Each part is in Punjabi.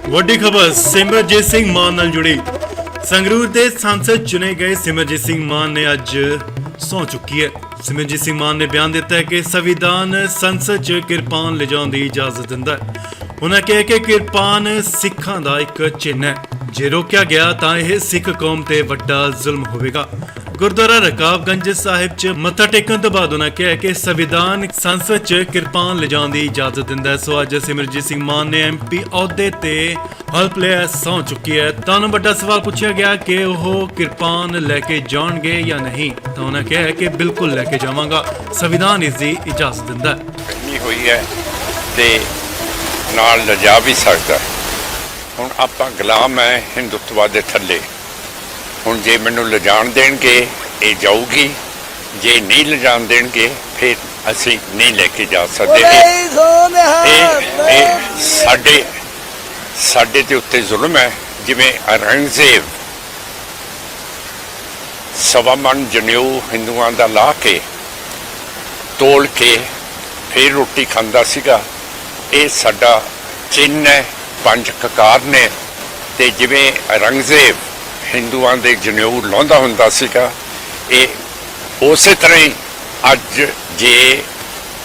ਵੱਡੀ ਖਬਰ ਸਿਮਰਜੀਤ ਸਿੰਘ ਮਾਨ ਨਾਲ ਜੁੜੀ। ਸੰਗਰੂਰ ਦੇ ਸੰਸਦ ਚੁਣੇ ਗਏ ਸਿਮਰਜੀਤ ਸਿੰਘ ਮਾਨ ਨੇ ਅੱਜ ਸਹੁੰ ਚੁੱਕੀ ਹੈ। ਸਿਮਰਜੀਤ ਸਿੰਘ ਮਾਨ ਨੇ ਬਿਆਨ ਦਿੱਤਾ ਹੈ ਕਿ ਸੰਵਿਧਾਨ ਸੰਸਦ 'ਚ ਕਿਰਪਾਨ ਲਿਜਾਉਣ ਦੀ ਇਜਾਜ਼ਤ ਦਿੰਦਾ ਹੈ। ਉਹਨਾਂ ਕਿਹਾ ਕਿ ਕਿਰਪਾਨ ਸਿੱਖਾਂ ਦਾ ਇੱਕ ਚਿੰਨ੍ਹ ਹੈ, ਜੇ ਰੋਕਿਆ ਗਿਆ ਤਾਂ ਇਹ ਸਿੱਖ ਕੌਮ ਤੇ ਵੱਡਾ ਜ਼ੁਲਮ ਹੋਵੇਗਾ। ਗੁਰਦੁਆਰਾ ਰਕਾਬਗੰਜ ਸਾਹਿਬ 'ਚ ਮੱਥਾ ਟੇਕਣ ਤੋਂ ਬਾਅਦ ਉਹਨਾਂ ਕਿਹਾ ਕਿ ਸੰਵਿਧਾਨ ਸੰਸਦ 'ਚ ਕਿਰਪਾਨ ਲਿਜਾਉਣ ਦੀ ਇਜਾਜ਼ਤ ਦਿੰਦਾ ਹੈ। ਸੋ ਅੱਜ ਸਿਮਰਜੀਤ ਸਿੰਘ ਮਾਨ ਨੇ MP ਅਹੁਦੇ ਤੇ ਹਲਫ ਲਿਆ ਸਹੁੰ ਚੁੱਕੀ ਹੈ। ਤੁਹਾਨੂੰ ਵੱਡਾ ਸਵਾਲ ਪੁੱਛਿਆ ਗਿਆ ਕਿ ਉਹ ਕਿਰਪਾਨ ਲੈ ਕੇ ਜਾਣਗੇ ਜਾਂ ਨਹੀਂ, ਤਾਂ ਉਹਨਾਂ ਕਿਹਾ ਕਿ ਬਿਲਕੁਲ ਲੈ ਕੇ ਜਾਵਾਂਗਾ, ਸੰਵਿਧਾਨ ਇਸ ਦੀ ਇਜਾਜ਼ਤ ਦਿੰਦਾ ਹੈ। ਨਹੀਂ ਹੋਈ ਹੈ ਤੇ ਨਾਲ ਲਿਜਾ ਵੀ ਸਕਦਾ। ਹੁਣ ਆਪਾਂ ਗੁਲਾਮ ਹੈ ਹਿੰਦੂਤਵ ਦੇ ਥੱਲੇ। ਹੁਣ ਜੇ ਮੈਨੂੰ ਲਿਜਾਣ ਦੇਣਗੇ ਇਹ ਜਾਊਗੀ, ਜੇ ਨਹੀਂ ਲਿਜਾਣ ਦੇਣਗੇ ਫਿਰ ਅਸੀਂ ਨਹੀਂ ਲੈ ਕੇ ਜਾ ਸਕਦੇ। ਇਹ ਸਾਡੇ ਤੇ ਉੱਤੇ ਜ਼ੁਲਮ ਹੈ। ਜਿਵੇਂ ਔਰੰਗਜ਼ੇਬ ਸਵਾ ਮਣ ਜਨੇਊ ਹਿੰਦੂਆਂ ਦਾ ਲਾ ਕੇ ਤੋਲ ਕੇ ਫਿਰ ਰੋਟੀ ਖਾਂਦਾ ਸੀਗਾ। ਇਹ ਸਾਡਾ ਚਿੰਨ੍ਹ ਹੈ, 5 ਕਕਾਰ ਨੇ। ਤੇ ਜਿਵੇਂ ਔਰੰਗਜ਼ੇਬ ਹਿੰਦੂਆਂ ਦੇ ਜਨੇਊ ਲਾਉਂਦਾ ਹੁੰਦਾ ਸੀਗਾ, ਇਹ ਉਸੇ ਤਰ੍ਹਾਂ ਹੀ ਅੱਜ ਜੇ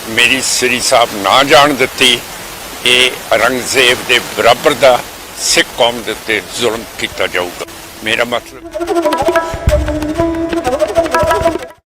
ਮੇਰੀ ਸ੍ਰੀ ਸਾਹਿਬ ਨਾ ਜਾਣ ਦਿੱਤੀ, ਇਹ ਔਰੰਗਜ਼ੇਬ ਦੇ ਬਰਾਬਰ ਦਾ ਸਿੱਖ ਕੌਮ ਦੇ ਉੱਤੇ ਜ਼ੁਲਮ ਕੀਤਾ ਜਾਊਗਾ। ਮੇਰਾ ਮਤਲਬ